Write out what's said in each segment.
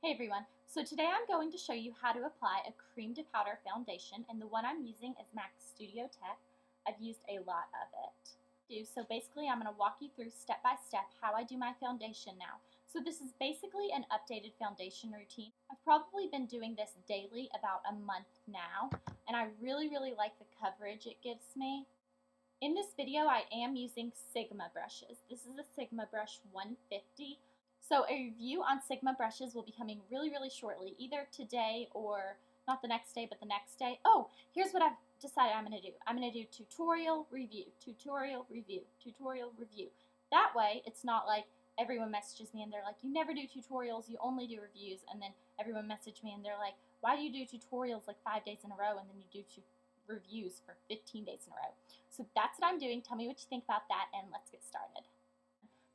Hey everyone, so today I'm going to show you how to apply a cream to powder foundation, and the one I'm using is MAC Studio Tech. I've used a lot of it. So basically I'm going to walk you through step by step how I do my foundation now. So this is basically an updated foundation routine. I've probably been doing this daily about a month now, and I really like the coverage it gives me. In this video I am using Sigma brushes. This is a Sigma brush 150. So a review on Sigma brushes will be coming really shortly, either today or not the next day, but the next day. Oh, here's what I've decided I'm going to do. I'm going to do tutorial, review, tutorial, review, tutorial, review. That way, it's not like everyone messages me and they're like, you never do tutorials, you only do reviews, and then everyone messages me and they're like, why do you do tutorials like 5 days in a row and then you do reviews for 15 days in a row? So that's what I'm doing. Tell me what you think about that, and let's get started.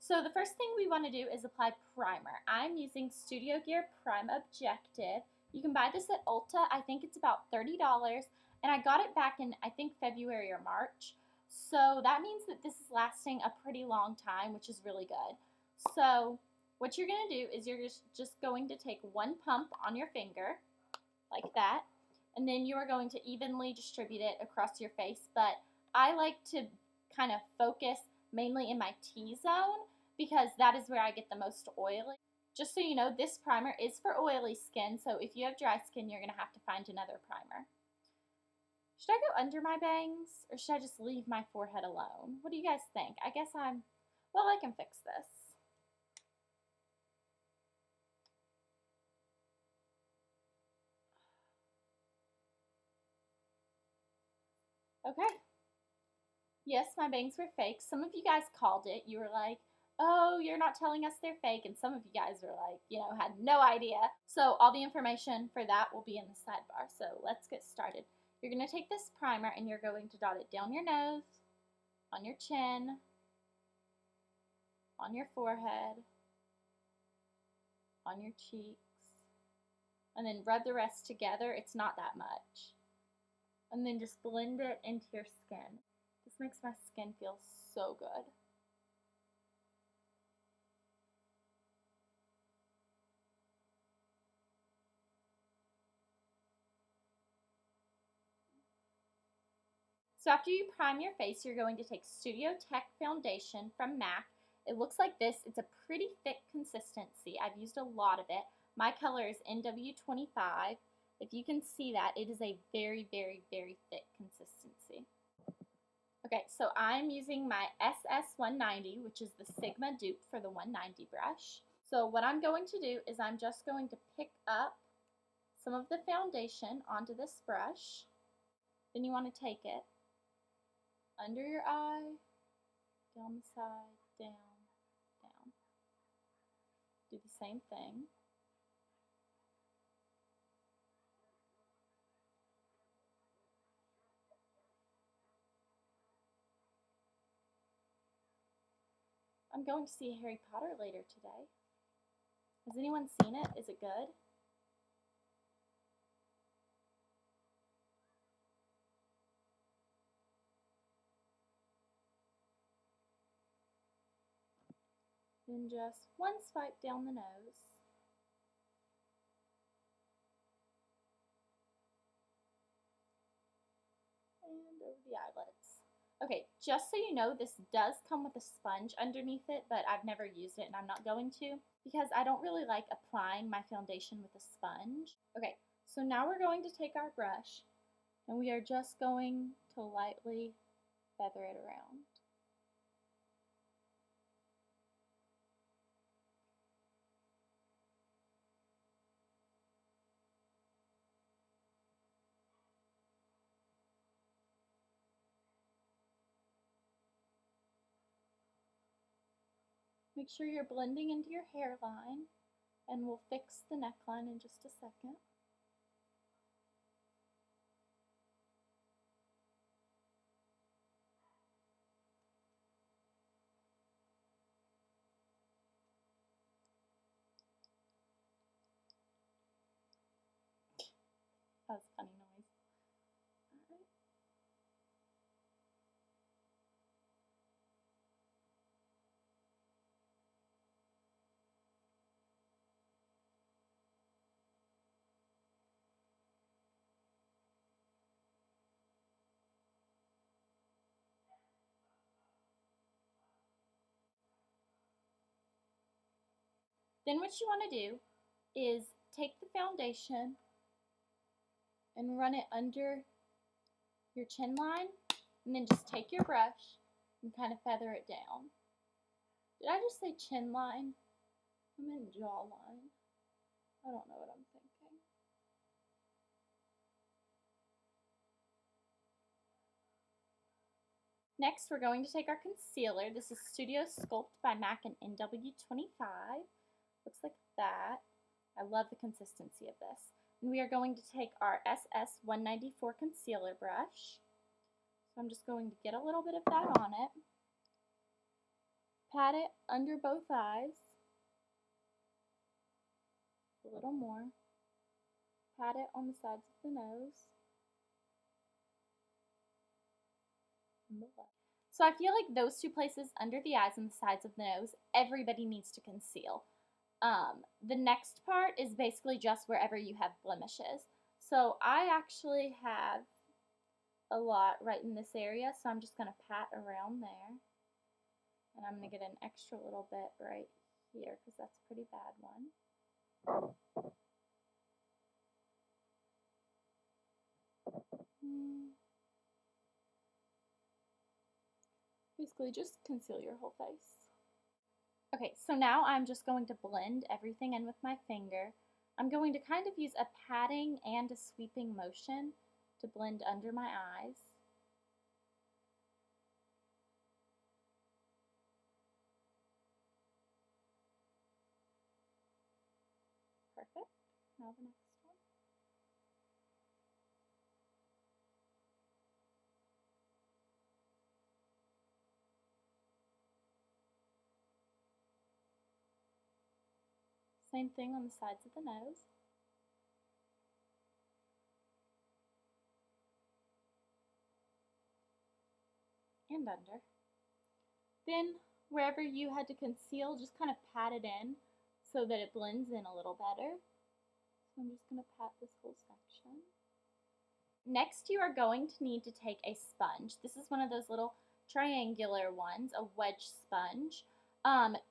So the first thing we want to do is apply primer. I'm using Studio Gear Prime Objective. You can buy this at Ulta. I think it's about $30, and I got it back in, I think, February or March. So that means that this is lasting a pretty long time, which is really good. So what you're going to do is you're just going to take one pump on your finger, like that, and then you are going to evenly distribute it across your face. But I like to kind of focus mainly in my T-zone, because that is where I get the most oily. Just so you know, this primer is for oily skin, so if you have dry skin, you're going to have to find another primer. Should I go under my bangs, or should I just leave my forehead alone? What do you guys think? I guess well, I can fix this. Okay. Yes, my bangs were fake. Some of you guys called it. You were like, oh, you're not telling us they're fake. And some of you guys were like, had no idea. So all the information for that will be in the sidebar. So let's get started. You're going to take this primer and you're going to dot it down your nose, on your chin, on your forehead, on your cheeks, and then rub the rest together. It's not that much. And then just blend it into your skin. This makes my skin feel so good. So after you prime your face, you're going to take Studio Tech Foundation from MAC. It looks like this. It's a pretty thick consistency. I've used a lot of it. My color is NW25. If you can see that, it is a very thick consistency. Okay, so I'm using my SS190, which is the Sigma dupe for the 190 brush. So what I'm going to do is I'm just going to pick up some of the foundation onto this brush. Then you want to take it under your eye, down the side, down, down. Do the same thing. I'm going to see Harry Potter later today. Has anyone seen it? Is it good? Then just one swipe down the nose. And over the eyelids. Okay, just so you know, this does come with a sponge underneath it, but I've never used it and I'm not going to, because I don't really like applying my foundation with a sponge. Okay, so now we're going to take our brush and we are just going to lightly feather it around. Make sure you're blending into your hairline, and we'll fix the neckline in just a second. That was a funny noise. All right. Then what you want to do is take the foundation and run it under your chin line, and then just take your brush and kind of feather it down. Did I just say chin line? I meant jawline. I don't know what I'm thinking. Next, we're going to take our concealer. This is Studio Sculpt by MAC in NW25. Looks like that. I love the consistency of this. And we are going to take our SS194 concealer brush. So I'm just going to get a little bit of that on it. Pat it under both eyes. A little more. Pat it on the sides of the nose. And the left. So I feel like those two places under the eyes and the sides of the nose, everybody needs to conceal. The next part is basically just wherever you have blemishes. So I actually have a lot right in this area, so I'm just going to pat around there. And I'm going to get an extra little bit right here because that's a pretty bad one. Basically just conceal your whole face. Okay, so now I'm just going to blend everything in with my finger. I'm going to kind of use a patting and a sweeping motion to blend under my eyes. Perfect. Now the next one. Same thing on the sides of the nose. And under. Then, wherever you had to conceal, just kind of pat it in so that it blends in a little better. So I'm just going to pat this whole section. Next, you are going to need to take a sponge. This is one of those little triangular ones, a wedge sponge.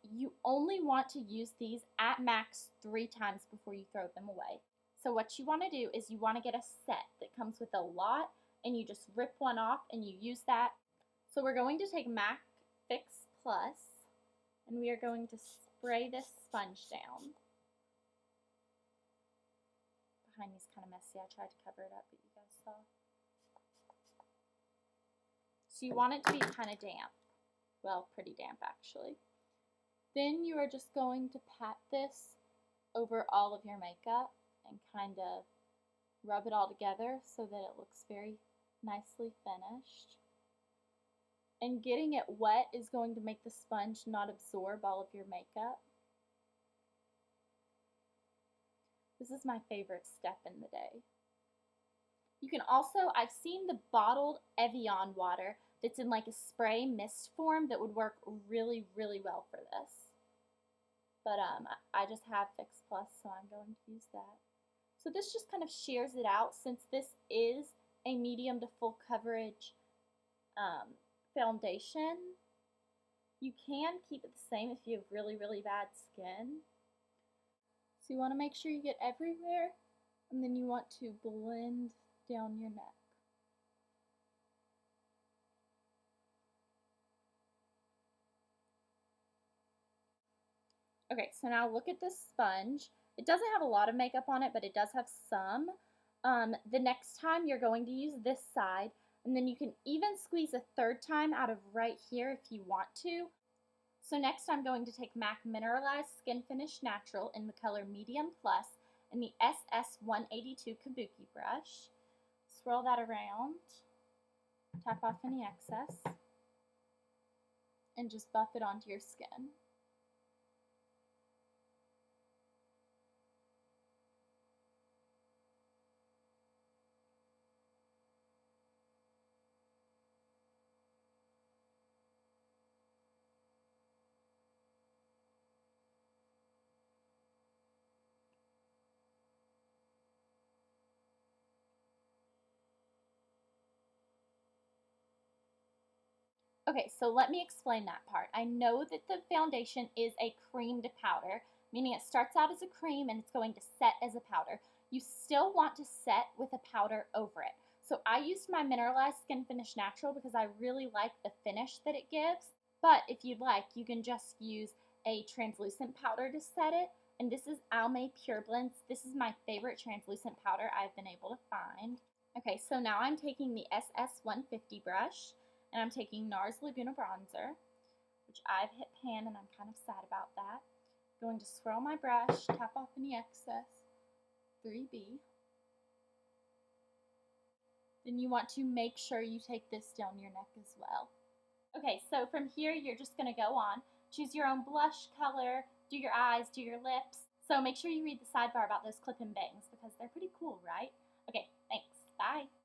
You only want to use these at max 3 times before you throw them away. So what you want to do is you want to get a set that comes with a lot, and you just rip one off and you use that. So we're going to take MAC Fix Plus, and we are going to spray this sponge down. Behind me is kind of messy. I tried to cover it up, but you guys saw. So you want it to be kind of damp. Well, pretty damp actually. Then you are just going to pat this over all of your makeup and kind of rub it all together so that it looks very nicely finished. And getting it wet is going to make the sponge not absorb all of your makeup. This is my favorite step in the day. You can also, I've seen the bottled Evian water that's in like a spray mist form that would work really, really well for this. But I just have Fix Plus, so I'm going to use that. So this just kind of shears it out. Since this is a medium to full coverage foundation, you can keep it the same if you have really, really bad skin. So you want to make sure you get everywhere, and then you want to blend down your neck. Okay, so now look at this sponge. It doesn't have a lot of makeup on it, but it does have some. The next time you're going to use this side, and then you can even squeeze a third time out of right here if you want to. So next I'm going to take MAC Mineralize Skin Finish Natural in the color Medium Plus and the SS182 Kabuki brush. Swirl that around, tap off any excess, and just buff it onto your skin. Okay, so let me explain that part. I know that the foundation is a cream to powder. meaning it starts out as a cream and it's going to set as a powder. You still want to set with a powder over it. So I used my Mineralize Skin Finish Natural because I really like the finish that it gives. But if you'd like, you can just use a translucent powder to set it. And this is Almay Pure Blends. This is my favorite translucent powder I've been able to find. Okay, so now I'm taking the SS150 brush, and I'm taking NARS Laguna Bronzer, which I've hit pan and I'm kind of sad about that. Going to swirl my brush, tap off any excess, 3B. Then you want to make sure you take this down your neck as well. Okay, so from here you're just going to go on, choose your own blush color, do your eyes, do your lips. So make sure you read the sidebar about those clip-in bangs because they're pretty